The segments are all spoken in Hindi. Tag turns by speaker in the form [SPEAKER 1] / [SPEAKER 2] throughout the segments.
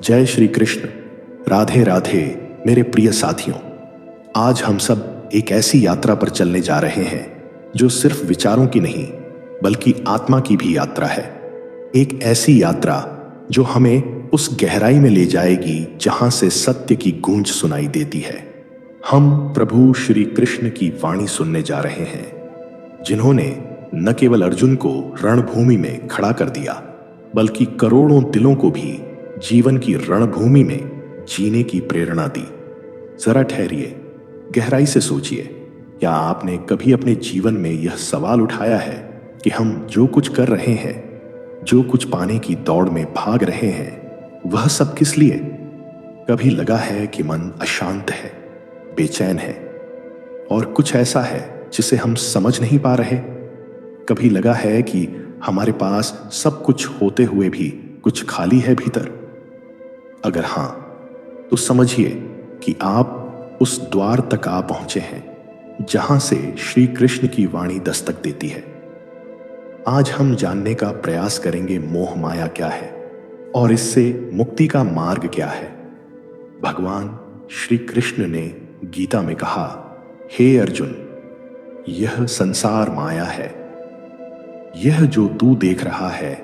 [SPEAKER 1] जय श्री कृष्ण। राधे राधे मेरे प्रिय साथियों। आज हम सब एक ऐसी यात्रा पर चलने जा रहे हैं जो सिर्फ विचारों की नहीं बल्कि आत्मा की भी यात्रा है। एक ऐसी यात्रा जो हमें उस गहराई में ले जाएगी जहां से सत्य की गूंज सुनाई देती है। हम प्रभु श्री कृष्ण की वाणी सुनने जा रहे हैं, जिन्होंने न केवल अर्जुन को रणभूमि में खड़ा कर दिया बल्कि करोड़ों दिलों को भी जीवन की रणभूमि में जीने की प्रेरणा दी। जरा ठहरिए, गहराई से सोचिए। क्या आपने कभी अपने जीवन में यह सवाल उठाया है कि हम जो कुछ कर रहे हैं, जो कुछ पाने की दौड़ में भाग रहे हैं, वह सब किस लिए? कभी लगा है कि मन अशांत है, बेचैन है और कुछ ऐसा है जिसे हम समझ नहीं पा रहे? कभी लगा है कि हमारे पास सब कुछ होते हुए भी कुछ खाली है भीतर? अगर हां, तो समझिए कि आप उस द्वार तक आ पहुंचे हैं जहां से श्री कृष्ण की वाणी दस्तक देती है। आज हम जानने का प्रयास करेंगे मोह माया क्या है और इससे मुक्ति का मार्ग क्या है। भगवान श्री कृष्ण ने गीता में कहा, हे अर्जुन, यह संसार माया है। यह जो तू देख रहा है,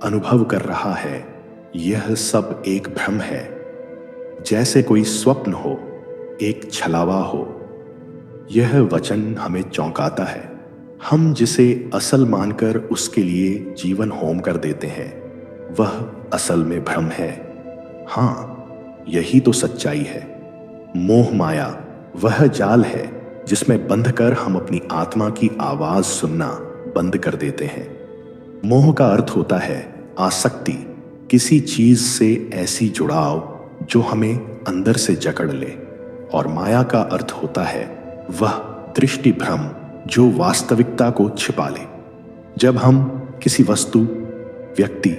[SPEAKER 1] अनुभव कर रहा है, यह सब एक भ्रम है। जैसे कोई स्वप्न हो, एक छलावा हो। यह वचन हमें चौंकाता है। हम जिसे असल मानकर उसके लिए जीवन होम कर देते हैं, वह असल में भ्रम है। हाँ, यही तो सच्चाई है। मोह माया वह जाल है जिसमें बंधकर हम अपनी आत्मा की आवाज सुनना बंद कर देते हैं। मोह का अर्थ होता है आसक्ति, किसी चीज से ऐसी जुड़ाव जो हमें अंदर से जकड़ ले। और माया का अर्थ होता है वह दृष्टि भ्रम जो वास्तविकता को छिपा ले। जब हम किसी वस्तु, व्यक्ति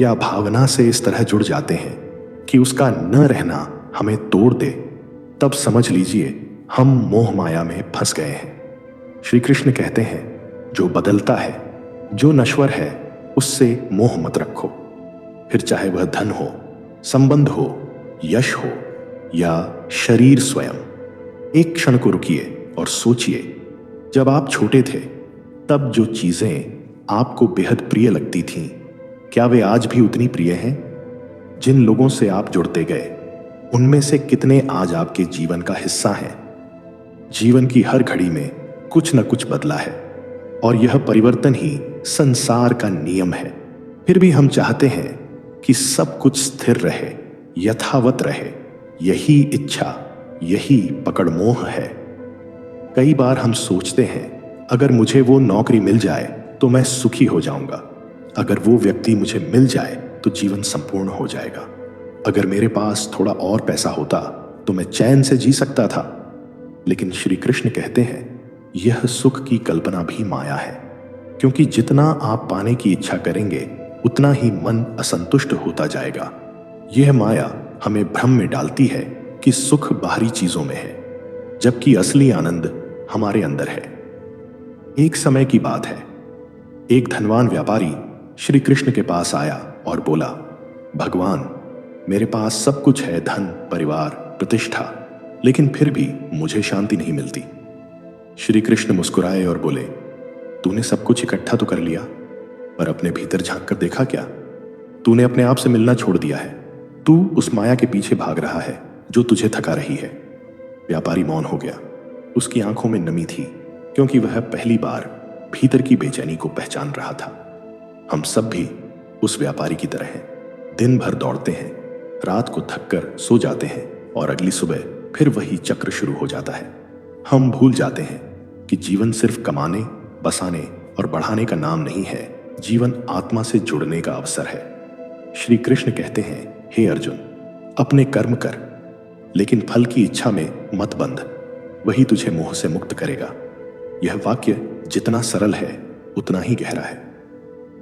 [SPEAKER 1] या भावना से इस तरह जुड़ जाते हैं कि उसका न रहना हमें तोड़ दे, तब समझ लीजिए हम मोह माया में फंस गए हैं। श्री कृष्ण कहते हैं, जो बदलता है, जो नश्वर है, उससे मोह मत रखो। फिर चाहे वह धन हो, संबंध हो, यश हो या शरीर स्वयं। एक क्षण को रुकिए और सोचिए, जब आप छोटे थे तब जो चीजें आपको बेहद प्रिय लगती थीं, क्या वे आज भी उतनी प्रिय हैं? जिन लोगों से आप जुड़ते गए, उनमें से कितने आज आपके जीवन का हिस्सा हैं? जीवन की हर घड़ी में कुछ न कुछ बदला है और यह परिवर्तन ही संसार का नियम है। फिर भी हम चाहते हैं कि सब कुछ स्थिर रहे, यथावत रहे। यही इच्छा, यही पकड़ मोह है। कई बार हम सोचते हैं, अगर मुझे वो नौकरी मिल जाए तो मैं सुखी हो जाऊंगा। अगर वो व्यक्ति मुझे मिल जाए तो जीवन संपूर्ण हो जाएगा। अगर मेरे पास थोड़ा और पैसा होता तो मैं चैन से जी सकता था। लेकिन श्री कृष्ण कहते हैं, यह सुख की कल्पना भी माया है, क्योंकि जितना आप पाने की इच्छा करेंगे उतना ही मन असंतुष्ट होता जाएगा। यह माया हमें भ्रम में डालती है कि सुख बाहरी चीजों में है, जबकि असली आनंद हमारे अंदर है। एक समय की बात है, एक धनवान व्यापारी श्री कृष्ण के पास आया और बोला, भगवान, मेरे पास सब कुछ है, धन, परिवार, प्रतिष्ठा, लेकिन फिर भी मुझे शांति नहीं मिलती। श्री कृष्ण मुस्कुराए और बोले, तूने सब कुछ इकट्ठा तो कर लिया, पर अपने भीतर झांक कर देखा क्या? तूने अपने आप से मिलना छोड़ दिया है। तू उस माया के पीछे भाग रहा है जो तुझे थका रही है। व्यापारी मौन हो गया। उसकी आंखों में नमी थी, क्योंकि वह पहली बार भीतर की बेचैनी को पहचान रहा था। हम सब भी उस व्यापारी की तरह हैं। दिन भर दौड़ते हैं, रात को थककर सो जाते हैं और अगली सुबह फिर वही चक्र शुरू हो जाता है। हम भूल जाते हैं कि जीवन सिर्फ कमाने, बसाने और बढ़ाने का नाम नहीं है। जीवन आत्मा से जुड़ने का अवसर है। श्री कृष्ण कहते हैं, हे अर्जुन, अपने कर्म कर, लेकिन फल की इच्छा में मत बंध, वही तुझे मोह से मुक्त करेगा। यह वाक्य जितना सरल है उतना ही गहरा है।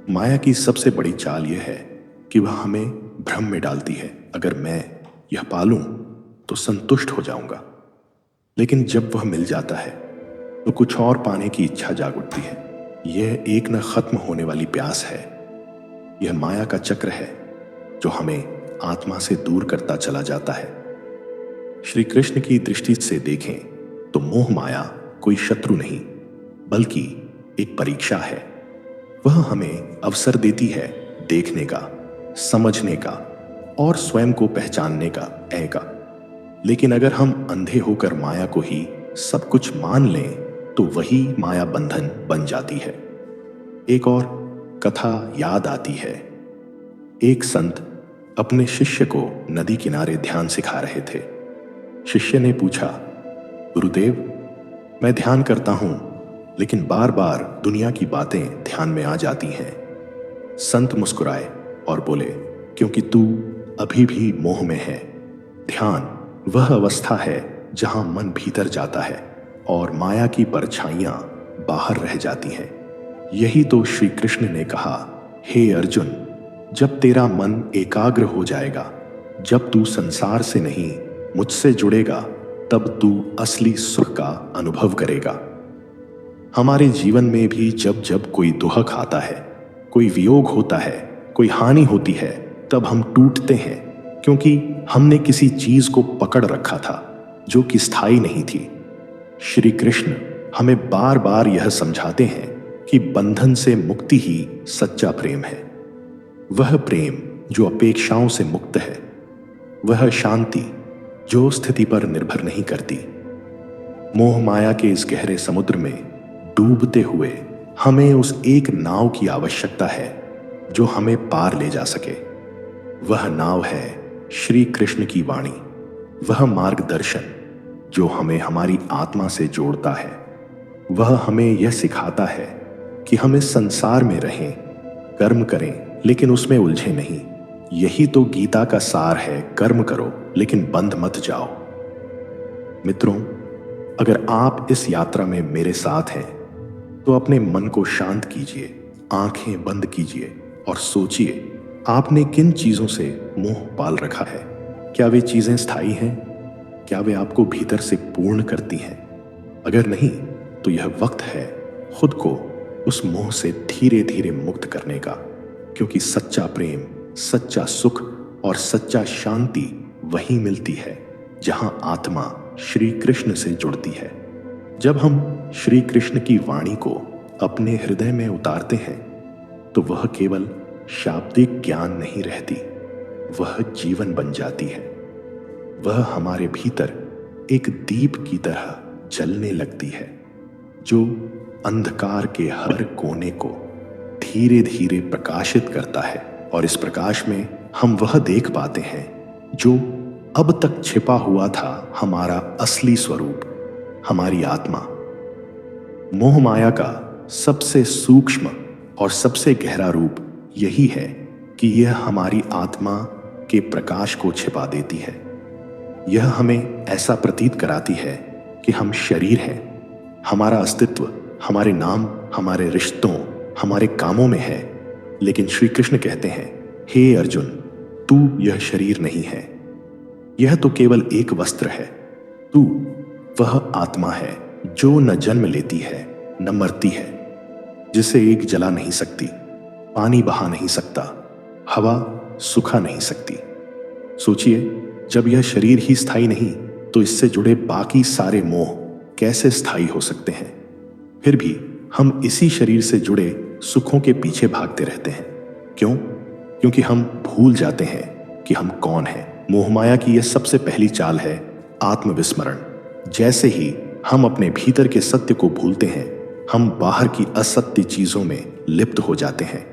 [SPEAKER 1] माया की सबसे बड़ी चाल यह है कि वह हमें भ्रम में डालती है, अगर मैं यह पालूं तो संतुष्ट हो जाऊंगा। लेकिन जब वह मिल जाता है तो कुछ और पाने की इच्छा जाग उठती है। यह एक न खत्म होने वाली प्यास है। यह माया का चक्र है जो हमें आत्मा से दूर करता चला जाता है। श्री कृष्ण की दृष्टि से देखें तो मोह माया कोई शत्रु नहीं, बल्कि एक परीक्षा है। वह हमें अवसर देती है देखने का, समझने का और स्वयं को पहचानने का, ऐ का। लेकिन अगर हम अंधे होकर माया को ही सब कुछ मान लें तो वही माया बंधन बन जाती है। एक और कथा याद आती है। एक संत अपने शिष्य को नदी किनारे ध्यान सिखा रहे थे। शिष्य ने पूछा, गुरुदेव, मैं ध्यान करता हूं, लेकिन बार बार दुनिया की बातें ध्यान में आ जाती हैं। संत मुस्कुराए और बोले, क्योंकि तू अभी भी मोह में है। ध्यान वह अवस्था है जहां मन भीतर जाता है और माया की परछाइयां बाहर रह जाती हैं। यही तो श्री कृष्ण ने कहा, हे अर्जुन, जब तेरा मन एकाग्र हो जाएगा, जब तू संसार से नहीं मुझसे जुड़ेगा, तब तू असली सुख का अनुभव करेगा। हमारे जीवन में भी जब जब कोई दुख आता है, कोई वियोग होता है, कोई हानि होती है, तब हम टूटते हैं, क्योंकि हमने किसी चीज को पकड़ रखा था जो कि स्थायी नहीं थी। श्री कृष्ण हमें बार बार यह समझाते हैं कि बंधन से मुक्ति ही सच्चा प्रेम है। वह प्रेम जो अपेक्षाओं से मुक्त है, वह शांति जो स्थिति पर निर्भर नहीं करती। मोह माया के इस गहरे समुद्र में डूबते हुए हमें उस एक नाव की आवश्यकता है जो हमें पार ले जा सके। वह नाव है श्री कृष्ण की वाणी, वह मार्गदर्शन जो हमें हमारी आत्मा से जोड़ता है। वह हमें यह सिखाता है कि हम इस संसार में रहें, कर्म करें, लेकिन उसमें उलझे नहीं। यही तो गीता का सार है, कर्म करो लेकिन बंध मत जाओ। मित्रों, अगर आप इस यात्रा में मेरे साथ हैं तो अपने मन को शांत कीजिए, आंखें बंद कीजिए और सोचिए, आपने किन चीजों से मोह पाल रखा है। क्या वे चीजें स्थायी हैं? क्या वे आपको भीतर से पूर्ण करती हैं? अगर नहीं तो यह वक्त है खुद को उस मोह से धीरे धीरे मुक्त करने का, क्योंकि सच्चा प्रेम, सच्चा सुख और सच्चा शांति वहीं मिलती है जहां आत्मा श्री कृष्ण से जुड़ती है। जब हम श्री कृष्ण की वाणी को अपने हृदय में उतारते हैं तो वह केवल शाब्दिक ज्ञान नहीं रहती, वह जीवन बन जाती है। वह हमारे भीतर एक दीप की तरह जलने लगती है जो अंधकार के हर कोने को धीरे धीरे प्रकाशित करता है, और इस प्रकाश में हम वह देख पाते हैं जो अब तक छिपा हुआ था, हमारा असली स्वरूप, हमारी आत्मा। मोह माया का सबसे सूक्ष्म और सबसे गहरा रूप यही है कि यह हमारी आत्मा के प्रकाश को छिपा देती है। यह हमें ऐसा प्रतीत कराती है कि हम शरीर हैं, हमारा अस्तित्व हमारे नाम, हमारे रिश्तों, हमारे कामों में है। लेकिन श्री कृष्ण कहते हैं, हे अर्जुन, तू यह शरीर नहीं है, यह तो केवल एक वस्त्र है। तू वह आत्मा है जो न जन्म लेती है न मरती है, जिसे एक जला नहीं सकती, पानी बहा नहीं सकता, हवा सुखा नहीं सकती। सोचिए, जब यह शरीर ही स्थायी नहीं तो इससे जुड़े बाकी सारे मोह कैसे स्थायी हो सकते हैं? फिर भी हम इसी शरीर से जुड़े सुखों के पीछे भागते रहते हैं। क्यों? क्योंकि हम भूल जाते हैं कि हम कौन हैं। मोहमाया की यह सबसे पहली चाल है आत्मविस्मरण। जैसे ही हम अपने भीतर के सत्य को भूलते हैं, हम बाहर की असत्य चीजों में लिप्त हो जाते हैं।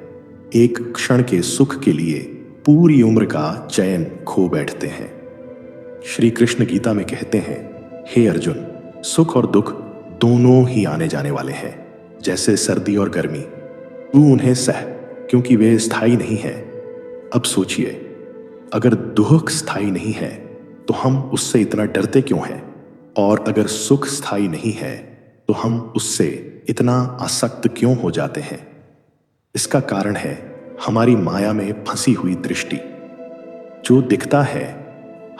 [SPEAKER 1] एक क्षण के सुख के लिए पूरी उम्र का चयन खो बैठते हैं। श्री कृष्ण गीता में कहते हैं, हे अर्जुन, सुख और दुख दोनों ही आने जाने वाले हैं, जैसे सर्दी और गर्मी। तू उन्हें सह, क्योंकि वे स्थायी नहीं हैं। अब सोचिए, अगर दुख स्थायी नहीं है तो हम उससे इतना डरते क्यों हैं? और अगर सुख स्थायी नहीं है तो हम उससे इतना आसक्त क्यों हो जाते हैं? इसका कारण है हमारी माया में फंसी हुई दृष्टि। जो दिखता है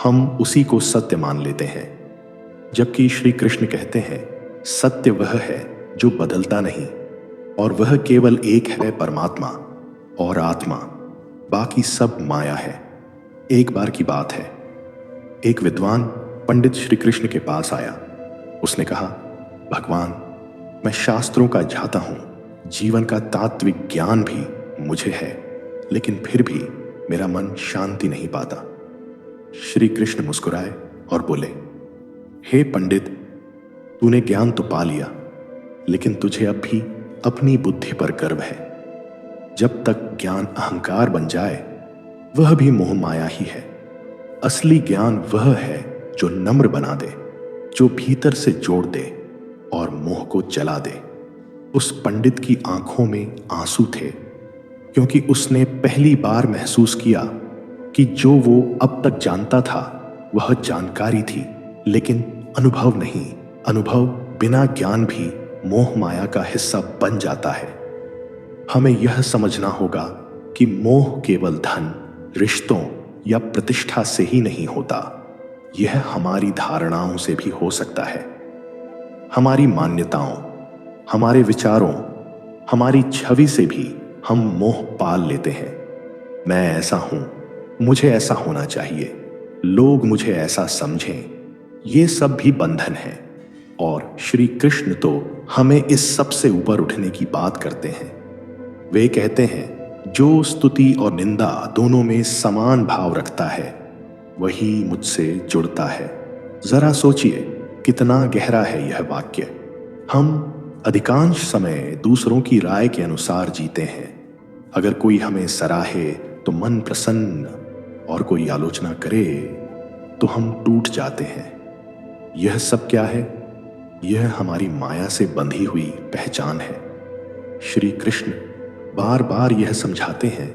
[SPEAKER 1] हम उसी को सत्य मान लेते हैं, जबकि श्री कृष्ण कहते हैं, सत्य वह है जो बदलता नहीं, और वह केवल एक है, परमात्मा और आत्मा। बाकी सब माया है। एक बार की बात है, एक विद्वान पंडित श्री कृष्ण के पास आया। उसने कहा, भगवान, मैं शास्त्रों का झाता हूं, जीवन का तात्विक ज्ञान भी मुझे है, लेकिन फिर भी मेरा मन शांति नहीं पाता। श्री कृष्ण मुस्कुराए और बोले, हे पंडित, तूने ज्ञान तो पा लिया, लेकिन तुझे अब भी अपनी बुद्धि पर गर्व है। जब तक ज्ञान अहंकार बन जाए, वह भी मोह माया ही है। असली ज्ञान वह है जो नम्र बना दे, जो भीतर से जोड़ दे और मोह को जला दे। उस पंडित की आंखों में आंसू थे, क्योंकि उसने पहली बार महसूस किया कि जो वो अब तक जानता था वह जानकारी थी, लेकिन अनुभव नहीं। अनुभव बिना ज्ञान भी मोह माया का हिस्सा बन जाता है। हमें यह समझना होगा कि मोह केवल धन, रिश्तों या प्रतिष्ठा से ही नहीं होता। यह हमारी धारणाओं से भी हो सकता है। हमारी मान्यताओं, हमारे विचारों, हमारी छवि से भी हम मोह पाल लेते हैं। मैं ऐसा हूं, मुझे ऐसा होना चाहिए, लोग मुझे ऐसा समझें। ये सब भी बंधन है, और श्री कृष्ण तो हमें इस सब से ऊपर उठने की बात करते हैं। वे कहते हैं, जो स्तुति और निंदा दोनों में समान भाव रखता है, वही मुझसे जुड़ता है। जरा सोचिए, कितना गहरा है यह वाक्य। हम अधिकांश समय दूसरों की राय के अनुसार जीते हैं। अगर कोई हमें सराहे तो मन प्रसन्न, और कोई आलोचना करे तो हम टूट जाते हैं। यह सब क्या है? यह हमारी माया से बंधी हुई पहचान है। श्री कृष्ण बार बार यह समझाते हैं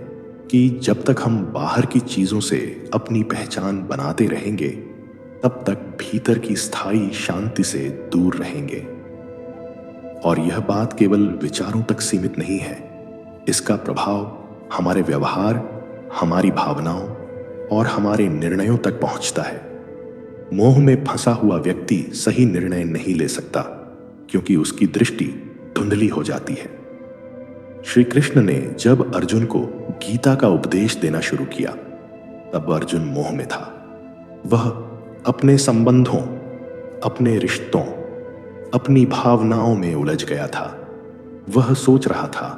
[SPEAKER 1] कि जब तक हम बाहर की चीजों से अपनी पहचान बनाते रहेंगे, तब तक भीतर की स्थायी शांति से दूर रहेंगे। और यह बात केवल विचारों तक सीमित नहीं है। इसका प्रभाव हमारे व्यवहार, हमारी भावनाओं और हमारे निर्णयों तक पहुंचता है। मोह में फंसा हुआ व्यक्ति सही निर्णय नहीं ले सकता, क्योंकि उसकी दृष्टि धुंधली हो जाती है। श्री कृष्ण ने जब अर्जुन को गीता का उपदेश देना शुरू किया, तब अर्जुन मोह में था। वह अपने संबंधों, अपने रिश्तों, अपनी भावनाओं में उलझ गया था। वह सोच रहा था,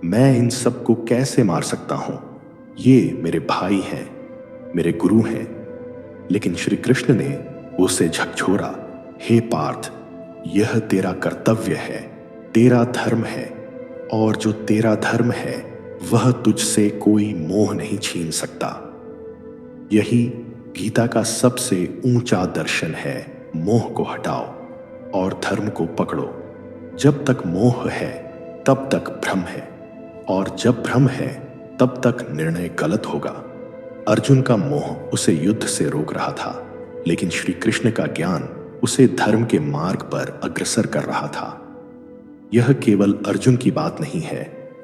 [SPEAKER 1] मैं इन सब को कैसे मार सकता हूं? ये मेरे भाई हैं, मेरे गुरु हैं। लेकिन श्री कृष्ण ने उसे झकझोरा, हे पार्थ, यह तेरा कर्तव्य है, तेरा धर्म है, और जो तेरा धर्म है वह तुझसे कोई मोह नहीं छीन सकता। यही गीता का सबसे ऊंचा दर्शन है। मोह को हटाओ और धर्म को पकड़ो। जब तक मोह है तब तक भ्रम है, और जब भ्रम है तब तक निर्णय गलत होगा। अर्जुन का मोह उसे युद्ध से रोक रहा था, लेकिन श्री कृष्ण का ज्ञान उसे धर्म के मार्ग पर अग्रसर कर रहा था। यह केवल अर्जुन की बात नहीं है।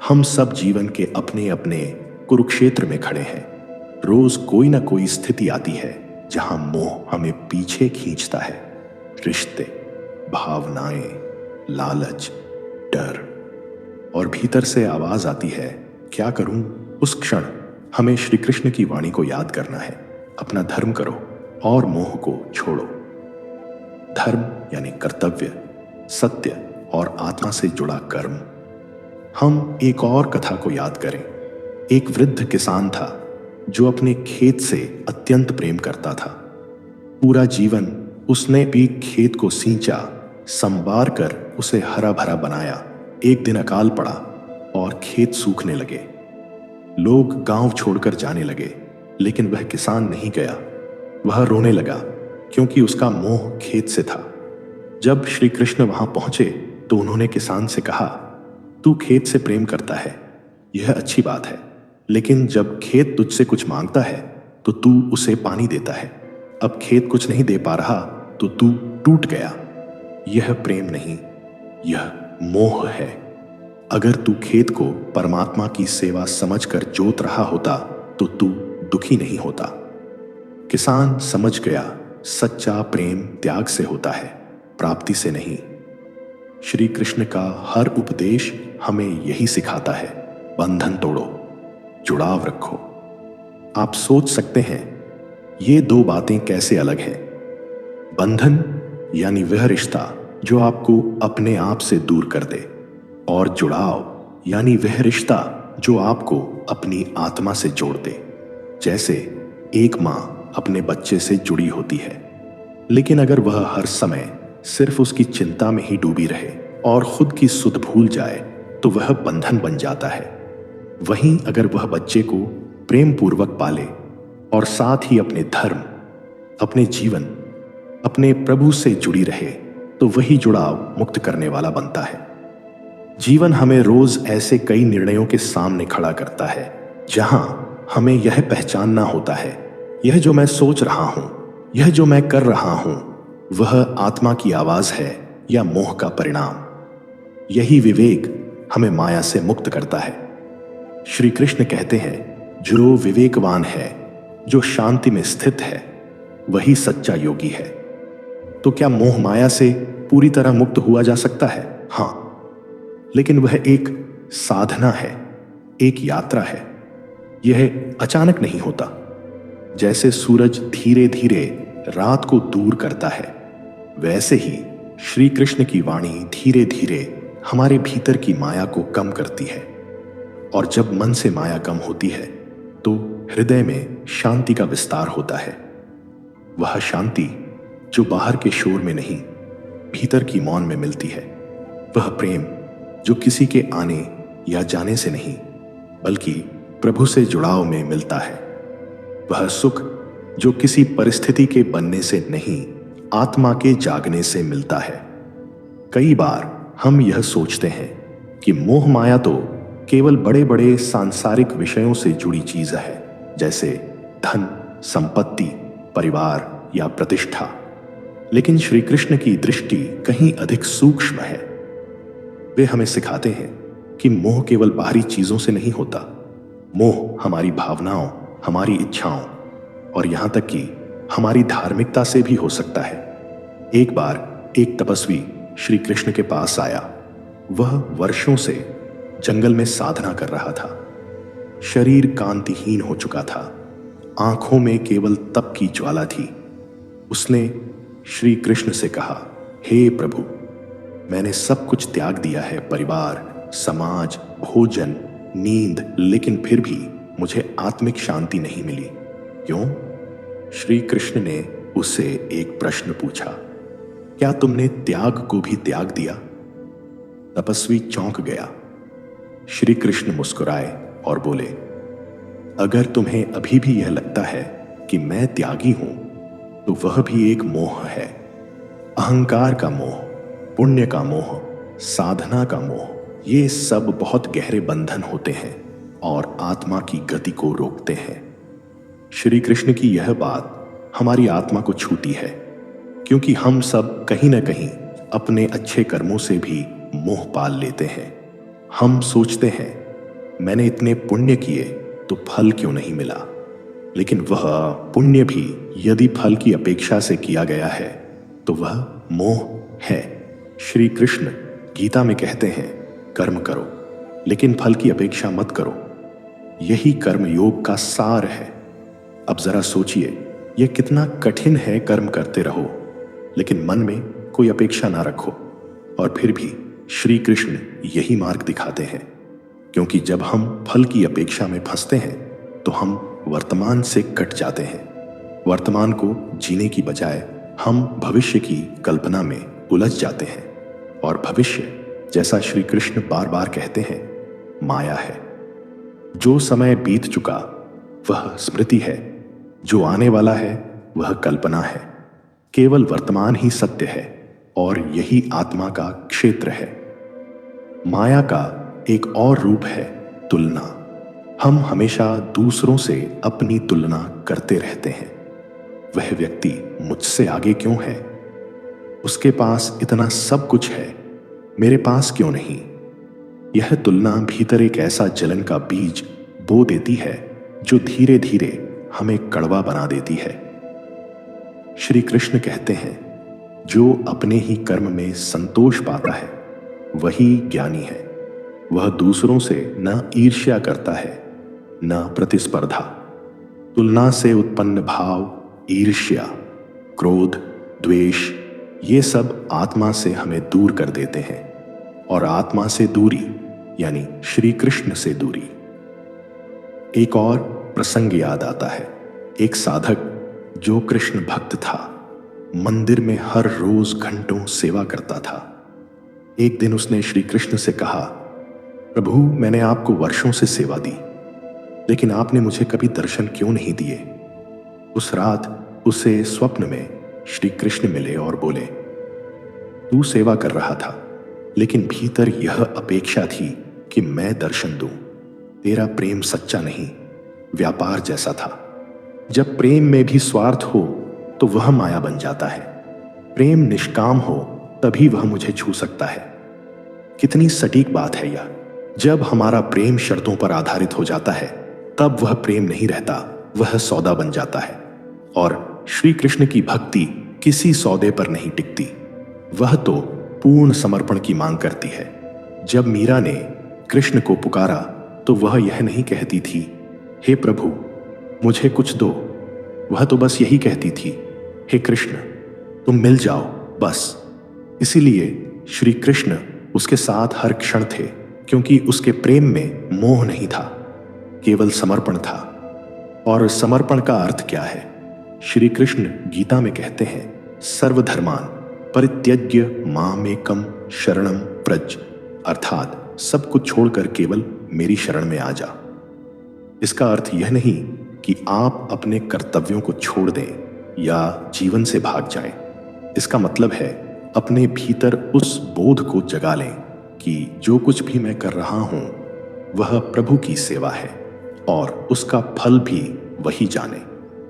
[SPEAKER 1] हम सब जीवन के अपने अपने कुरुक्षेत्र में खड़े हैं। रोज कोई ना कोई स्थिति आती है जहां मोह हमें पीछे खींचता है। रिश्ते, भावनाएं, लालच, डर, और भीतर से आवाज आती है, क्या करूं? उस क्षण हमें श्री कृष्ण की वाणी को याद करना है, अपना धर्म करो और मोह को छोड़ो। धर्म यानी कर्तव्य, सत्य और आत्मा से जुड़ा कर्म। हम एक और कथा को याद करें। एक वृद्ध किसान था जो अपने खेत से अत्यंत प्रेम करता था। पूरा जीवन उसने भी खेत को सींचा, संवार कर उसे हरा भरा बनाया। एक दिन अकाल पड़ा और खेत सूखने लगे। लोग गांव छोड़कर जाने लगे, लेकिन वह किसान नहीं गया। वह रोने लगा, क्योंकि उसका मोह खेत से था। जब श्री कृष्ण वहां पहुंचे तो उन्होंने किसान से कहा, तू खेत से प्रेम करता है, यह अच्छी बात है, लेकिन जब खेत तुझसे कुछ मांगता है तो तू उसे पानी देता है। अब खेत कुछ नहीं दे पा रहा तो तू टूट गया। यह प्रेम नहीं, यह मोह है। अगर तू खेत को परमात्मा की सेवा समझकर जोत रहा होता तो तू दुखी नहीं होता। किसान समझ गया, सच्चा प्रेम त्याग से होता है, प्राप्ति से नहीं। श्री कृष्ण का हर उपदेश हमें यही सिखाता है, बंधन तोड़ो, जुड़ाव रखो। आप सोच सकते हैं ये दो बातें कैसे अलग हैं। बंधन यानी वह रिश्ता जो आपको अपने आप से दूर कर दे, और जुड़ाव यानी वह रिश्ता जो आपको अपनी आत्मा से जोड़ दे। जैसे एक माँ अपने बच्चे से जुड़ी होती है, लेकिन अगर वह हर समय सिर्फ उसकी चिंता में ही डूबी रहे और खुद की सुध भूल जाए तो वह बंधन बन जाता है। वहीं अगर वह बच्चे को प्रेम पूर्वक पाले और साथ ही अपने धर्म, अपने जीवन, अपने प्रभु से जुड़ी रहे तो वही जुड़ाव मुक्त करने वाला बनता है। जीवन हमें रोज ऐसे कई निर्णयों के सामने खड़ा करता है जहां हमें यह पहचानना होता है, यह जो मैं सोच रहा हूं, यह जो मैं कर रहा हूं, वह आत्मा की आवाज है या मोह का परिणाम। यही विवेक हमें माया से मुक्त करता है। श्री कृष्ण कहते हैं, जो विवेकवान है, जो शांति में स्थित है, वही सच्चा योगी है। तो क्या मोह माया से पूरी तरह मुक्त हुआ जा सकता है? हाँ, लेकिन वह एक साधना है, एक यात्रा है। यह अचानक नहीं होता। जैसे सूरज धीरे धीरे रात को दूर करता है, वैसे ही श्री कृष्ण की वाणी धीरे धीरे हमारे भीतर की माया को कम करती है। और जब मन से माया कम होती है तो हृदय में शांति का विस्तार होता है। वह शांति जो बाहर के शोर में नहीं, भीतर की मौन में मिलती है। वह प्रेम जो किसी के आने या जाने से नहीं, बल्कि प्रभु से जुड़ाव में मिलता है। वह सुख जो किसी परिस्थिति के बनने से नहीं, आत्मा के जागने से मिलता है। कई बार हम यह सोचते हैं कि मोह माया तो केवल बड़े बड़े सांसारिक विषयों से जुड़ी चीज है, जैसे धन, संपत्ति, परिवार या प्रतिष्ठा। लेकिन श्री कृष्ण की दृष्टि कहीं अधिक सूक्ष्म है। वे हमें सिखाते हैं कि मोह केवल बाहरी चीजों से नहीं होता। मोह हमारी भावनाओं, हमारी इच्छाओं और यहां तक कि हमारी धार्मिकता से भी हो सकता है। एक बार एक तपस्वी श्री कृष्ण के पास आया। वह वर्षों से जंगल में साधना कर रहा था। शरीर कांतिहीन हो चुका था, आंखों में केवल तप की ज्वाला थी। उसने श्री कृष्ण से कहा, हे प्रभु, मैंने सब कुछ त्याग दिया है, परिवार, समाज, भोजन, नींद, लेकिन फिर भी मुझे आत्मिक शांति नहीं मिली। क्यों? श्री कृष्ण ने उससे एक प्रश्न पूछा, क्या तुमने त्याग को भी त्याग दिया? तपस्वी चौंक गया। श्री कृष्ण मुस्कुराए और बोले, अगर तुम्हें अभी भी यह लगता है कि मैं त्यागी हूं, तो वह भी एक मोह है। अहंकार का मोह, पुण्य का मोह, साधना का मोह, ये सब बहुत गहरे बंधन होते हैं और आत्मा की गति को रोकते हैं। श्री कृष्ण की यह बात हमारी आत्मा को छूती है, क्योंकि हम सब कहीं न कहीं अपने अच्छे कर्मों से भी मोह पाल लेते हैं। हम सोचते हैं, मैंने इतने पुण्य किए तो फल क्यों नहीं मिला? लेकिन वह पुण्य भी यदि फल की अपेक्षा से किया गया है तो वह मोह है। श्री कृष्ण गीता में कहते हैं, कर्म करो लेकिन फल की अपेक्षा मत करो। यही कर्म योग का सार है। अब जरा सोचिए, यह कितना कठिन है। कर्म करते रहो लेकिन मन में कोई अपेक्षा ना रखो। और फिर भी श्री कृष्ण यही मार्ग दिखाते हैं, क्योंकि जब हम फल की अपेक्षा में फंसते हैं तो हम वर्तमान से कट जाते हैं। वर्तमान को जीने की बजाय हम भविष्य की कल्पना में उलझ जाते हैं। और भविष्य, जैसा श्री कृष्ण बार बार कहते हैं, माया है। जो समय बीत चुका वह स्मृति है, जो आने वाला है वह कल्पना है। केवल वर्तमान ही सत्य है और यही आत्मा का क्षेत्र है। माया का एक और रूप है तुलना। हम हमेशा दूसरों से अपनी तुलना करते रहते हैं। वह व्यक्ति मुझसे आगे क्यों है? उसके पास इतना सब कुछ है, मेरे पास क्यों नहीं? यह तुलना भीतर एक ऐसा जलन का बीज बो देती है जो धीरे धीरे हमें कड़वा बना देती है। श्री कृष्ण कहते हैं, जो अपने ही कर्म में संतोष पाता है वही ज्ञानी है। वह दूसरों से न ईर्ष्या करता है, न प्रतिस्पर्धा। तुलना से उत्पन्न भाव, ईर्ष्या, क्रोध, द्वेष, ये सब आत्मा से हमें दूर कर देते हैं। और आत्मा से दूरी यानी श्री कृष्ण से दूरी। एक और प्रसंग याद आता है। एक साधक जो कृष्ण भक्त था, मंदिर में हर रोज घंटों सेवा करता था। एक दिन उसने श्री कृष्ण से कहा, प्रभु, मैंने आपको वर्षों से सेवा दी, लेकिन आपने मुझे कभी दर्शन क्यों नहीं दिए? उस रात उसे स्वप्न में श्री कृष्ण मिले और बोले, तू सेवा कर रहा था, लेकिन भीतर यह अपेक्षा थी कि मैं दर्शन दूं। तेरा प्रेम सच्चा नहीं, व्यापार जैसा था। जब प्रेम में भी स्वार्थ हो तो वह माया बन जाता है। प्रेम निष्काम हो तभी वह मुझे छू सकता है। कितनी सटीक बात है यह। जब हमारा प्रेम शर्तों पर आधारित हो जाता है तब वह प्रेम नहीं रहता, वह सौदा बन जाता है। और श्री कृष्ण की भक्ति किसी सौदे पर नहीं टिकती, वह तो पूर्ण समर्पण की मांग करती है। जब मीरा ने कृष्ण को पुकारा तो वह यह नहीं कहती थी, हे प्रभु मुझे कुछ दो। वह तो बस यही कहती थी, हे कृष्ण तुम मिल जाओ बस। इसीलिए श्री कृष्ण उसके साथ हर क्षण थे, क्योंकि उसके प्रेम में मोह नहीं था, केवल समर्पण था। और समर्पण का अर्थ क्या है? श्री कृष्ण गीता में कहते हैं, सर्वधर्मान परित्यज्य मामेकम शरणम व्रज, अर्थात सब कुछ छोड़कर केवल मेरी शरण में आ जा। इसका अर्थ यह नहीं कि आप अपने कर्तव्यों को छोड़ दें या जीवन से भाग जाएं। इसका मतलब है अपने भीतर उस बोध को जगा लें कि जो कुछ भी मैं कर रहा हूं वह प्रभु की सेवा है और उसका फल भी वही जाने।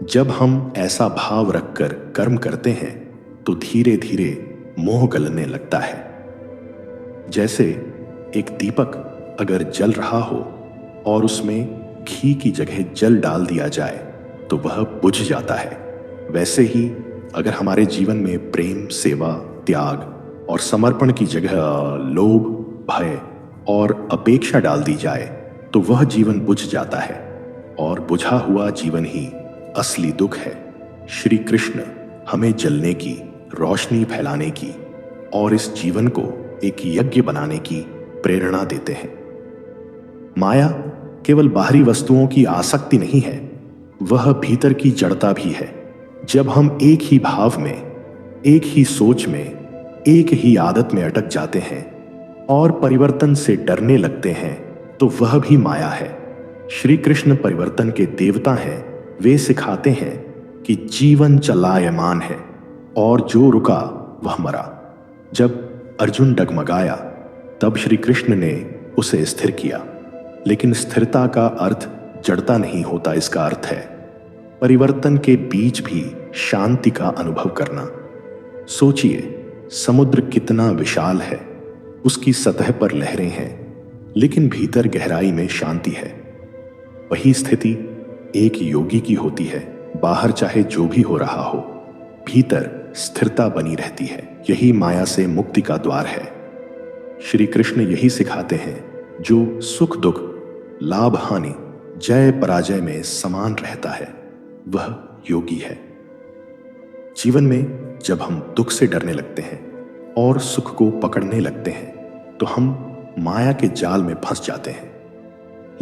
[SPEAKER 1] जब हम ऐसा भाव रखकर कर्म करते हैं तो धीरे धीरे मोह गलने लगता है। जैसे एक दीपक अगर जल रहा हो और उसमें घी की जगह जल डाल दिया जाए तो वह बुझ जाता है। वैसे ही अगर हमारे जीवन में प्रेम, सेवा, त्याग और समर्पण की जगह लोभ, भय और अपेक्षा डाल दी जाए तो वह जीवन बुझ जाता है और बुझा हुआ जीवन ही असली दुख है। श्री कृष्ण हमें जलने की, रोशनी फैलाने की और इस जीवन को एक यज्ञ बनाने की प्रेरणा देते हैं। माया केवल बाहरी वस्तुओं की आसक्ति नहीं है, वह भीतर की जड़ता भी है। जब हम एक ही भाव में, एक ही सोच में, एक ही आदत में अटक जाते हैं और परिवर्तन से डरने लगते हैं तो वह भी माया है। श्री कृष्ण परिवर्तन के देवता हैं। वे सिखाते हैं कि जीवन चलायमान है और जो रुका वह मरा। जब अर्जुन डगमगाया तब श्री कृष्ण ने उसे स्थिर किया। लेकिन स्थिरता का अर्थ जड़ता नहीं होता, इसका अर्थ है परिवर्तन के बीच भी शांति का अनुभव करना। सोचिए, समुद्र कितना विशाल है, उसकी सतह पर लहरें हैं लेकिन भीतर गहराई में शांति है। वही स्थिति एक योगी की होती है। बाहर चाहे जो भी हो रहा हो, भीतर स्थिरता बनी रहती है। यही माया से मुक्ति का द्वार है। श्री कृष्ण यही सिखाते हैं, जो सुख दुख, लाभ हानि, जय पराजय में समान रहता है वह योगी है। जीवन में जब हम दुख से डरने लगते हैं और सुख को पकड़ने लगते हैं तो हम माया के जाल में फंस जाते हैं।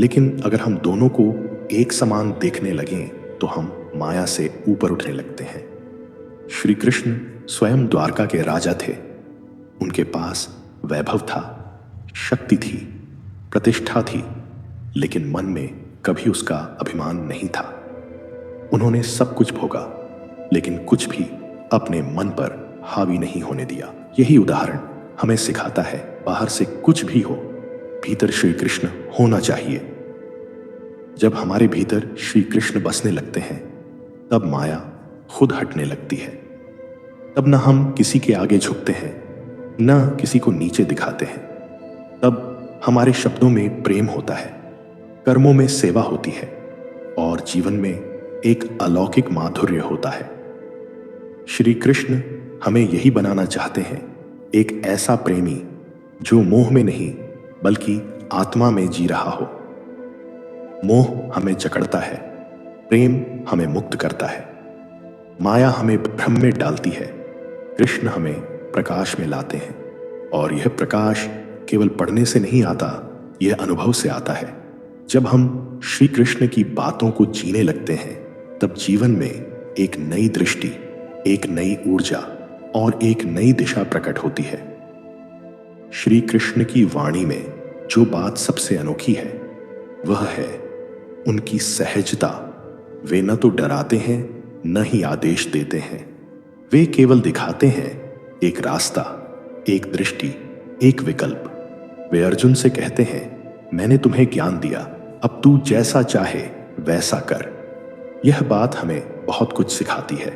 [SPEAKER 1] लेकिन अगर हम दोनों को एक समान देखने लगें तो हम माया से ऊपर उठने लगते हैं। श्री कृष्ण स्वयं द्वारका के राजा थे। उनके पास वैभव था, शक्ति थी, प्रतिष्ठा थी, लेकिन मन में कभी उसका अभिमान नहीं था। उन्होंने सब कुछ भोगा लेकिन कुछ भी अपने मन पर हावी नहीं होने दिया। यही उदाहरण हमें सिखाता है, बाहर से कुछ भी हो, भीतर श्री कृष्ण होना चाहिए। जब हमारे भीतर श्री कृष्ण बसने लगते हैं तब माया खुद हटने लगती है। तब न हम किसी के आगे झुकते हैं, न किसी को नीचे दिखाते हैं। तब हमारे शब्दों में प्रेम होता है, कर्मों में सेवा होती है और जीवन में एक अलौकिक माधुर्य होता है। श्री कृष्ण हमें यही बनाना चाहते हैं, एक ऐसा प्रेमी जो मोह में नहीं बल्कि आत्मा में जी रहा हो। मोह हमें जकड़ता है, प्रेम हमें मुक्त करता है। माया हमें भ्रम में डालती है, कृष्ण हमें प्रकाश में लाते हैं। और यह प्रकाश केवल पढ़ने से नहीं आता, यह अनुभव से आता है। जब हम श्री कृष्ण की बातों को जीने लगते हैं, तब जीवन में एक नई दृष्टि, एक नई ऊर्जा और एक नई दिशा प्रकट होती है। श्री कृष्ण की वाणी में जो बात सबसे अनोखी है, वह है उनकी सहजता। वे न तो डराते हैं, न ही आदेश देते हैं। वे केवल दिखाते हैं एक रास्ता, एक दृष्टि, एक विकल्प। वे अर्जुन से कहते हैं, मैंने तुम्हें ज्ञान दिया, अब तू जैसा चाहे वैसा कर। यह बात हमें बहुत कुछ सिखाती है,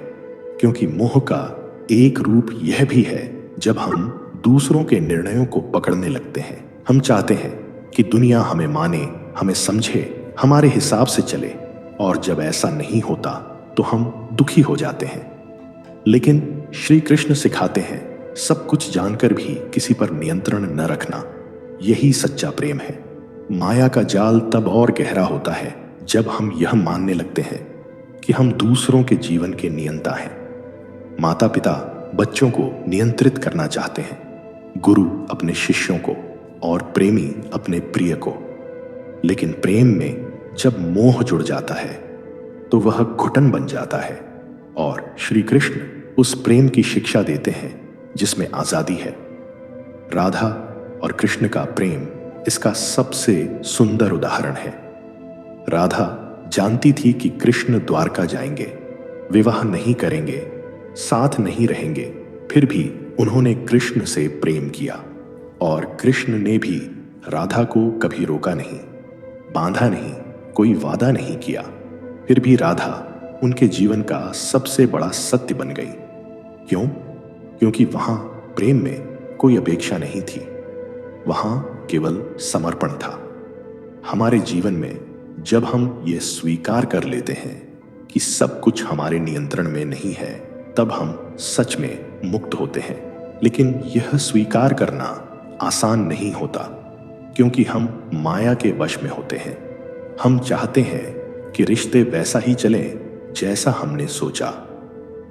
[SPEAKER 1] क्योंकि मोह का एक रूप यह भी है जब हम दूसरों के निर्णयों को पकड़ने लगते हैं। हम चाहते हैं कि दुनिया हमें माने, हमें समझे, हमारे हिसाब से चले, और जब ऐसा नहीं होता तो हम दुखी हो जाते हैं। लेकिन श्री कृष्ण सिखाते हैं, सब कुछ जानकर भी किसी पर नियंत्रण न रखना। यही सच्चा प्रेम है। माया का जाल तब और गहरा होता है जब हम यह मानने लगते हैं कि हम दूसरों के जीवन के नियंता हैं। माता पिता बच्चों को नियंत्रित करना चाहते हैं, गुरु अपने शिष्यों को और प्रेमी अपने प्रिय को। लेकिन प्रेम में जब मोह जुड़ जाता है तो वह घुटन बन जाता है, और श्री कृष्ण उस प्रेम की शिक्षा देते हैं जिसमें आजादी है। राधा और कृष्ण का प्रेम इसका सबसे सुंदर उदाहरण है। राधा जानती थी कि कृष्ण द्वारका जाएंगे, विवाह नहीं करेंगे, साथ नहीं रहेंगे, फिर भी उन्होंने कृष्ण से प्रेम किया। और कृष्ण ने भी राधा को कभी रोका नहीं, बांधा नहीं, कोई वादा नहीं किया। फिर भी राधा उनके जीवन का सबसे बड़ा सत्य बन गई। क्यों? क्योंकि वहां प्रेम में कोई अपेक्षा नहीं थी, वहां केवल समर्पण था। हमारे जीवन में जब हम ये स्वीकार कर लेते हैं कि सब कुछ हमारे नियंत्रण में नहीं है, तब हम सच में मुक्त होते हैं। लेकिन यह स्वीकार करना आसान नहीं होता, क्योंकि हम माया के वश में होते हैं। हम चाहते हैं कि रिश्ते वैसा ही चले जैसा हमने सोचा,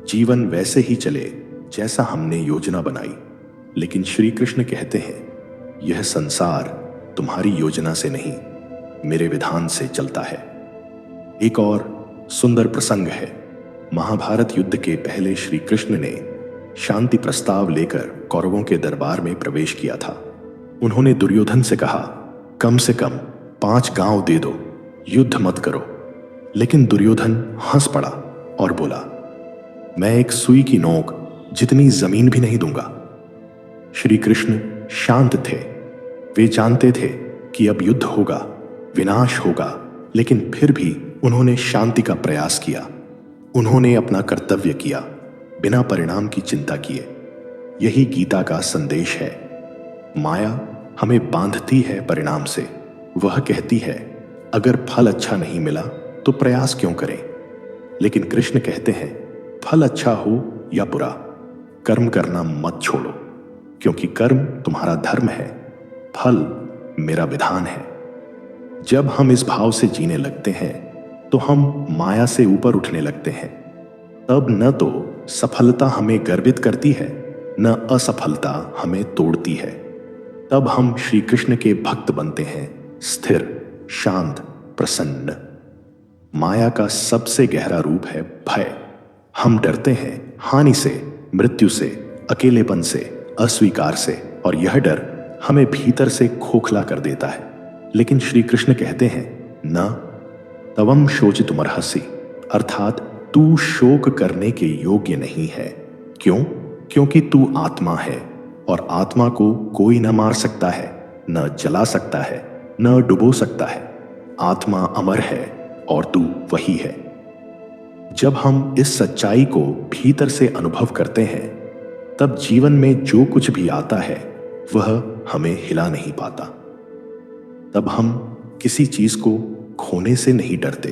[SPEAKER 1] जीवन वैसे ही चले जैसा हमने योजना बनाई। लेकिन श्री कृष्ण कहते हैं, यह संसार तुम्हारी योजना से नहीं, मेरे विधान से चलता है। एक और सुंदर प्रसंग है। महाभारत युद्ध के पहले श्री कृष्ण ने शांति प्रस्ताव लेकर कौरवों के दरबार में प्रवेश किया था। उन्होंने दुर्योधन से कहा, कम से कम 5 गांव दे दो, युद्ध मत करो। लेकिन दुर्योधन हंस पड़ा और बोला, मैं एक सुई की नोक जितनी जमीन भी नहीं दूंगा। श्री कृष्ण शांत थे। वे जानते थे कि अब युद्ध होगा, विनाश होगा, लेकिन फिर भी उन्होंने शांति का प्रयास किया। उन्होंने अपना कर्तव्य किया, बिना परिणाम की चिंता किए। यही गीता का संदेश है। माया हमें बांधती है परिणाम से। वह कहती है, अगर फल अच्छा नहीं मिला तो प्रयास क्यों करें। लेकिन कृष्ण कहते हैं, फल अच्छा हो या बुरा, कर्म करना मत छोड़ो, क्योंकि कर्म तुम्हारा धर्म है, फल मेरा विधान है। जब हम इस भाव से जीने लगते हैं तो हम माया से ऊपर उठने लगते हैं। तब न तो सफलता हमें गर्वित करती है, न असफलता हमें तोड़ती है। तब हम श्री कृष्ण के भक्त बनते हैं, स्थिर, शांत, प्रसन्न। माया का सबसे गहरा रूप है भय। हम डरते हैं हानि से, मृत्यु से, अकेलेपन से, अस्वीकार से, और यह डर हमें भीतर से खोखला कर देता है। लेकिन श्री कृष्ण कहते हैं, न तवम शोचितुमर्हसि, अर्थात तू शोक करने के योग्य नहीं है। क्यों? क्योंकि तू आत्मा है, और आत्मा को कोई न मार सकता है, न जला सकता है, न डुबो सकता है। आत्मा अमर है और तू वही है। जब हम इस सच्चाई को भीतर से अनुभव करते हैं, तब जीवन में जो कुछ भी आता है वह हमें हिला नहीं पाता। तब हम किसी चीज को खोने से नहीं डरते,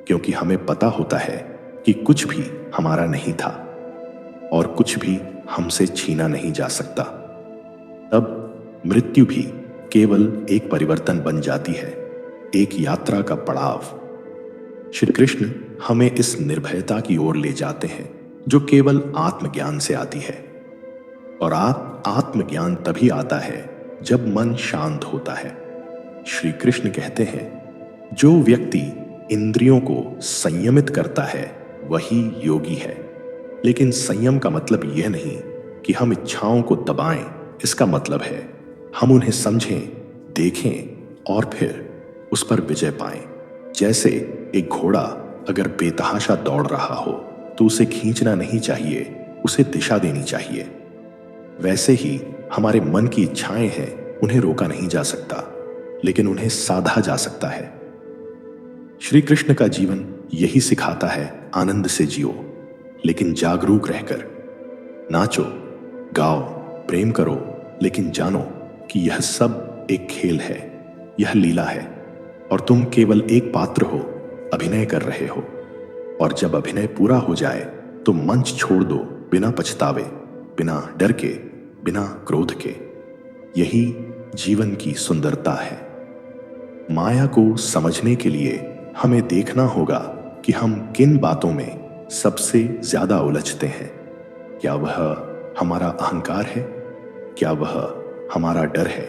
[SPEAKER 1] क्योंकि हमें पता होता है कि कुछ भी हमारा नहीं था और कुछ भी हमसे छीना नहीं जा सकता। तब मृत्यु भी केवल एक परिवर्तन बन जाती है, एक यात्रा का पड़ाव। श्री कृष्ण हमें इस निर्भयता की ओर ले जाते हैं जो केवल आत्मज्ञान से आती है। और आत्मज्ञान तभी आता है जब मन शांत होता है। श्री कृष्ण कहते हैं, जो व्यक्ति इंद्रियों को संयमित करता है वही योगी है। लेकिन संयम का मतलब यह नहीं कि हम इच्छाओं को दबाएं। इसका मतलब है हम उन्हें समझें, देखें और फिर उस पर विजय पाएं। जैसे एक घोड़ा अगर बेतहाशा दौड़ रहा हो तो उसे खींचना नहीं चाहिए, उसे दिशा देनी चाहिए। वैसे ही हमारे मन की इच्छाएं हैं, उन्हें रोका नहीं जा सकता, लेकिन उन्हें साधा जा सकता है। श्री कृष्ण का जीवन यही सिखाता है, आनंद से जियो, लेकिन जागरूक रहकर। नाचो, गाओ, प्रेम करो, लेकिन जानो कि यह सब एक खेल है, यह लीला है और तुम केवल एक पात्र हो, अभिनय कर रहे हो। और जब अभिनय पूरा हो जाए तो मंच छोड़ दो, बिना पछतावे, बिना डर के, बिना क्रोध के। यही जीवन की सुंदरता है। माया को समझने के लिए हमें देखना होगा कि हम किन बातों में सबसे ज्यादा उलझते हैं। क्या वह हमारा अहंकार है? क्या वह हमारा डर है?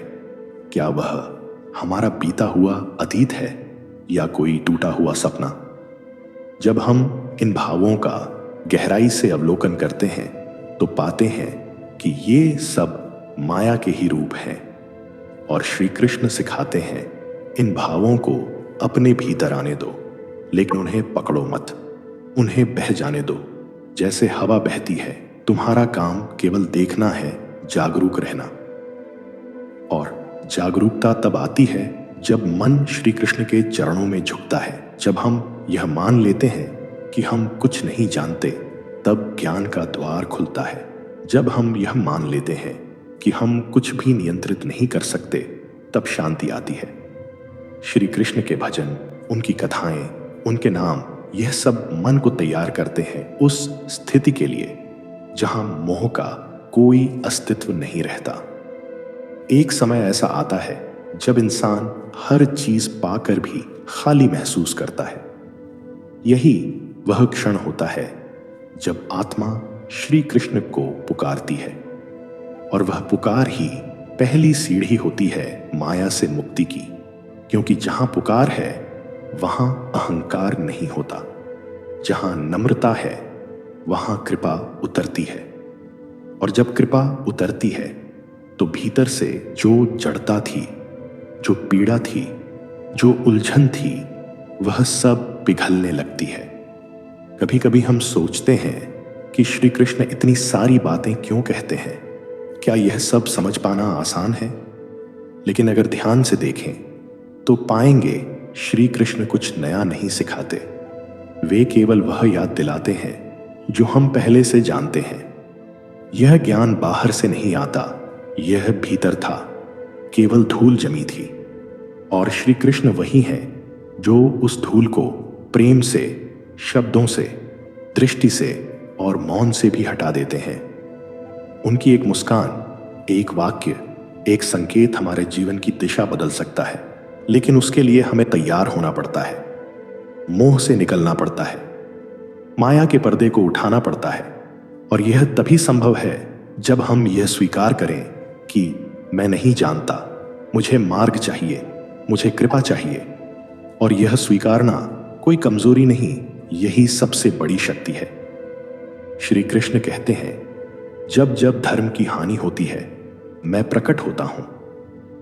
[SPEAKER 1] क्या वह हमारा बीता हुआ अतीत है या कोई टूटा हुआ सपना? जब हम इन भावों का गहराई से अवलोकन करते हैं तो पाते हैं कि ये सब माया के ही रूप हैं। और श्री कृष्ण सिखाते हैं, इन भावों को अपने भीतर आने दो, लेकिन उन्हें पकड़ो मत, उन्हें बह जाने दो जैसे हवा बहती है। तुम्हारा काम केवल देखना है, जागरूक रहना। और जागरूकता तब आती है जब मन श्री कृष्ण के चरणों में झुकता है। जब हम यह मान लेते हैं कि हम कुछ नहीं जानते, तब ज्ञान का द्वार खुलता है। जब हम यह मान लेते हैं कि हम कुछ भी नियंत्रित नहीं कर सकते, तब शांति आती है। श्री कृष्ण के भजन, उनकी कथाएं, उनके नाम, यह सब मन को तैयार करते हैं उस स्थिति के लिए जहां मोह का कोई अस्तित्व नहीं रहता। एक समय ऐसा आता है जब इंसान हर चीज पाकर भी खाली महसूस करता है। यही वह क्षण होता है जब आत्मा श्री कृष्ण को पुकारती है। और वह पुकार ही पहली सीढ़ी होती है माया से मुक्ति की, क्योंकि जहां पुकार है वहां अहंकार नहीं होता। जहां नम्रता है वहां कृपा उतरती है। और जब कृपा उतरती है तो भीतर से जो जड़ता थी, जो पीड़ा थी, जो उलझन थी, वह सब पिघलने लगती है। कभी कभी हम सोचते हैं कि श्री कृष्ण इतनी सारी बातें क्यों कहते हैं? क्या यह सब समझ पाना आसान है? लेकिन अगर ध्यान से देखें तो पाएंगे श्री कृष्ण कुछ नया नहीं सिखाते। वे केवल वह याद दिलाते हैं जो हम पहले से जानते हैं। यह ज्ञान बाहर से नहीं आता, यह भीतर था, केवल धूल जमी थी। और श्री कृष्ण वही हैं जो उस धूल को प्रेम से, शब्दों से, दृष्टि से और मौन से भी हटा देते हैं। उनकी एक मुस्कान, एक वाक्य, एक संकेत हमारे जीवन की दिशा बदल सकता है। लेकिन उसके लिए हमें तैयार होना पड़ता है, मोह से निकलना पड़ता है, माया के पर्दे को उठाना पड़ता है। और यह तभी संभव है जब हम यह स्वीकार करें कि मैं नहीं जानता, मुझे मार्ग चाहिए, मुझे कृपा चाहिए। और यह स्वीकारना कोई कमजोरी नहीं, यही सबसे बड़ी शक्ति है। श्री कृष्ण कहते हैं, जब जब धर्म की हानि होती है मैं प्रकट होता हूं।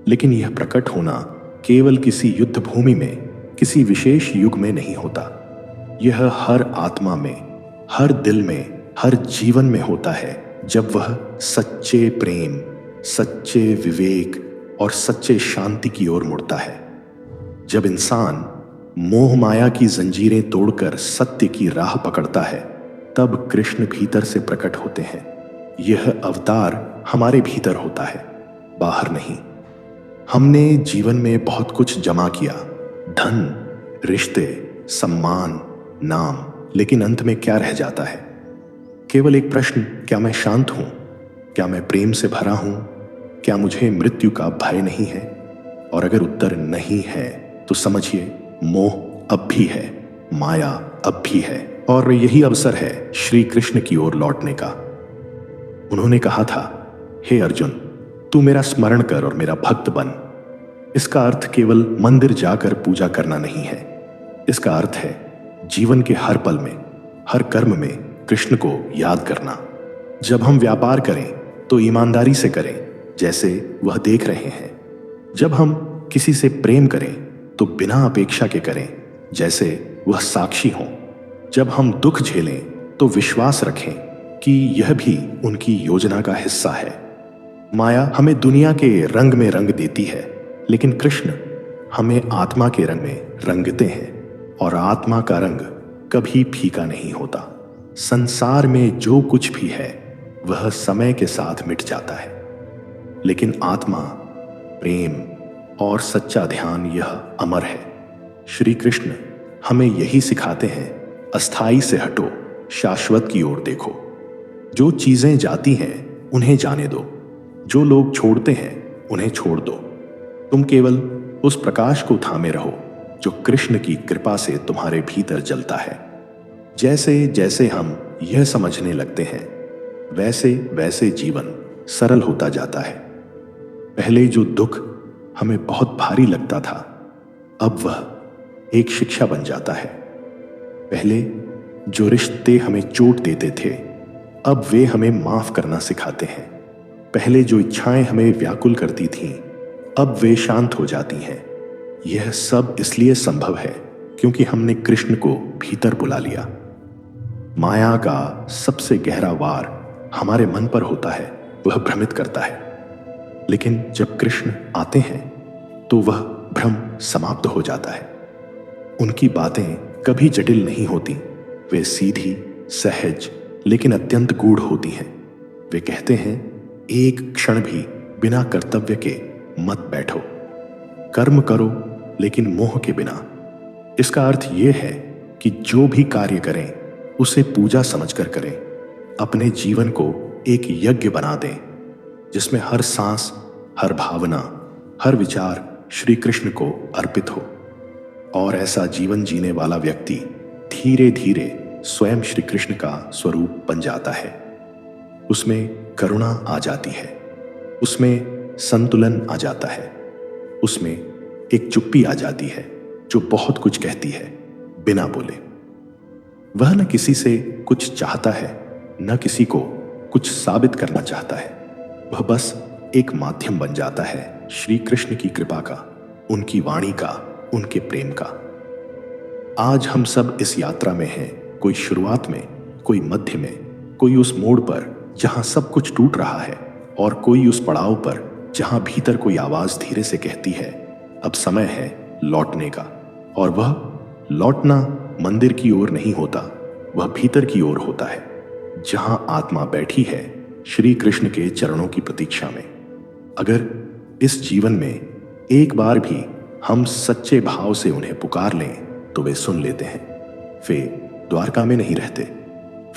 [SPEAKER 1] लेकिन यह प्रकट होना केवल किसी युद्ध भूमि में, किसी विशेष युग में नहीं होता। यह हर आत्मा में, हर दिल में, हर जीवन में होता है जब वह सच्चे प्रेम, सच्चे विवेक और सच्चे शांति की ओर मुड़ता है। जब इंसान मोह माया की जंजीरें तोड़कर सत्य की राह पकड़ता है, तब कृष्ण भीतर से प्रकट होते हैं। यह अवतार हमारे भीतर होता है, बाहर नहीं। हमने जीवन में बहुत कुछ जमा किया, धन, रिश्ते, सम्मान, नाम, लेकिन अंत में क्या रह जाता है? केवल एक प्रश्न, क्या मैं शांत हूं? क्या मैं प्रेम से भरा हूं? क्या मुझे मृत्यु का भय नहीं है? और अगर उत्तर नहीं है तो समझिए, मोह अब भी है, माया अब भी है, और यही अवसर है श्री कृष्ण की ओर लौटने का। उन्होंने कहा था, हे अर्जुन, तू मेरा स्मरण कर और मेरा भक्त बन। इसका अर्थ केवल मंदिर जाकर पूजा करना नहीं है। इसका अर्थ है जीवन के हर पल में, हर कर्म में कृष्ण को याद करना। जब हम व्यापार करें तो ईमानदारी से करें, जैसे वह देख रहे हैं। जब हम किसी से प्रेम करें तो बिना अपेक्षा के करें, जैसे वह साक्षी हों। जब हम दुख झेलें तो विश्वास रखें कि यह भी उनकी योजना का हिस्सा है। माया हमें दुनिया के रंग में रंग देती है, लेकिन कृष्ण हमें आत्मा के रंग में रंगते हैं, और आत्मा का रंग कभी फीका नहीं होता। संसार में जो कुछ भी है वह समय के साथ मिट जाता है, लेकिन आत्मा, प्रेम और सच्चा ध्यान यह अमर है। श्री कृष्ण हमें यही सिखाते हैं, अस्थाई से हटो, शाश्वत की ओर देखो। जो चीजें जाती हैं उन्हें जाने दो, जो लोग छोड़ते हैं उन्हें छोड़ दो। तुम केवल उस प्रकाश को थामे रहो जो कृष्ण की कृपा से तुम्हारे भीतर जलता है। जैसे जैसे हम यह समझने लगते हैं, वैसे वैसे जीवन सरल होता जाता है। पहले जो दुख हमें बहुत भारी लगता था, अब वह एक शिक्षा बन जाता है। पहले जो रिश्ते हमें चोट देते थे, अब वे हमें माफ करना सिखाते हैं। पहले जो इच्छाएं हमें व्याकुल करती थीं, अब वे शांत हो जाती हैं। यह सब इसलिए संभव है क्योंकि हमने कृष्ण को भीतर बुला लिया। माया का सबसे गहरा वार हमारे मन पर होता है, वह भ्रमित करता है। लेकिन जब कृष्ण आते हैं तो वह भ्रम समाप्त हो जाता है। उनकी बातें कभी जटिल नहीं होती, वे सीधी, सहज लेकिन अत्यंत गूढ़ होती हैं। वे कहते हैं, एक क्षण भी बिना कर्तव्य के मत बैठो, कर्म करो लेकिन मोह के बिना। इसका अर्थ यह है कि जो भी कार्य करें उसे पूजा समझकर करें। अपने जीवन को एक यज्ञ बना दें जिसमें हर सांस, हर भावना, हर विचार श्री कृष्ण को अर्पित हो। और ऐसा जीवन जीने वाला व्यक्ति धीरे धीरे स्वयं श्री कृष्ण का स्वरूप बन जाता है। उसमें करुणा आ जाती है, उसमें संतुलन आ जाता है, उसमें एक चुप्पी आ जाती है जो बहुत कुछ कहती है बिना बोले। वह न किसी से कुछ चाहता है, न किसी को कुछ साबित करना चाहता है। वह बस एक माध्यम बन जाता है श्री कृष्ण की कृपा का, उनकी वाणी का, उनके प्रेम का। आज हम सब इस यात्रा में हैं, कोई शुरुआत में, कोई मध्य में, कोई उस मोड़ पर जहां सब कुछ टूट रहा है, और कोई उस पड़ाव पर जहां भीतर कोई आवाज धीरे से कहती है, अब समय है लौटने का। और वह लौटना मंदिर की ओर नहीं होता, वह भीतर की ओर होता है, जहां आत्मा बैठी है श्री कृष्ण के चरणों की प्रतीक्षा में। अगर इस जीवन में एक बार भी हम सच्चे भाव से उन्हें पुकार लें तो वे सुन लेते हैं। वे द्वारका में नहीं रहते,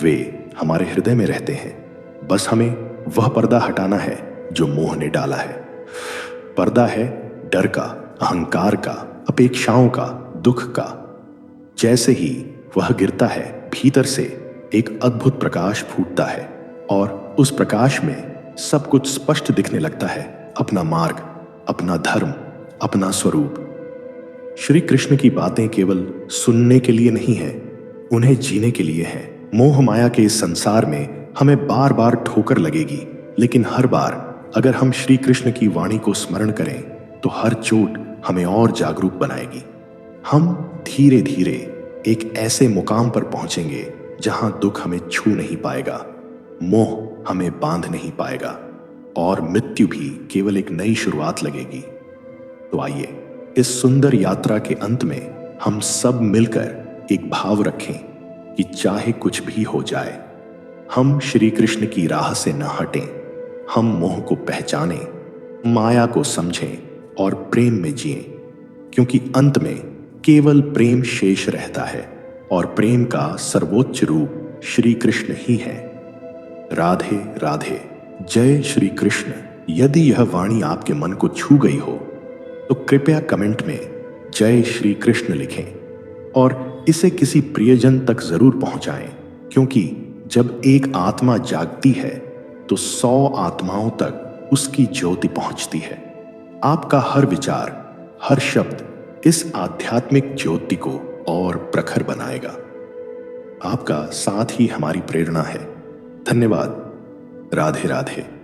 [SPEAKER 1] वे हमारे हृदय में रहते हैं। बस हमें वह पर्दा हटाना है जो मोह ने डाला है। पर्दा है डर का, अहंकार का, अपेक्षाओं का, दुख का। जैसे ही वह गिरता है, भीतर से एक अद्भुत प्रकाश फूटता है, और उस प्रकाश में सब कुछ स्पष्ट दिखने लगता है। अपना मार्ग, अपना धर्म, अपना स्वरूप। श्री कृष्ण की बातें केवल सुनने के लिए नहीं है, उन्हें जीने के लिए है। मोह माया के इस संसार में हमें बार बार ठोकर लगेगी, लेकिन हर बार अगर हम श्री कृष्ण की वाणी को स्मरण करें तो हर चोट हमें और जागरूक बनाएगी। हम धीरे धीरे एक ऐसे मुकाम पर पहुंचेंगे जहां दुख हमें छू नहीं पाएगा, मोह हमें बांध नहीं पाएगा, और मृत्यु भी केवल एक नई शुरुआत लगेगी। तो आइए इस सुंदर यात्रा के अंत में हम सब मिलकर एक भाव रखें कि चाहे कुछ भी हो जाए, हम श्री कृष्ण की राह से न हटें। हम मोह को पहचानें, माया को समझें और प्रेम में जिएं, क्योंकि अंत में केवल प्रेम शेष रहता है, और प्रेम का सर्वोच्च रूप श्री कृष्ण ही है। राधे राधे। जय श्री कृष्ण। यदि यह वाणी आपके मन को छू गई हो तो कृपया कमेंट में जय श्री कृष्ण लिखें, और इसे किसी प्रियजन तक जरूर पहुंचाएं, क्योंकि जब एक आत्मा जागती है तो 100 आत्माओं तक उसकी ज्योति पहुंचती है। आपका हर विचार, हर शब्द इस आध्यात्मिक ज्योति को और प्रखर बनाएगा। आपका साथ ही हमारी प्रेरणा है। धन्यवाद। राधे राधे।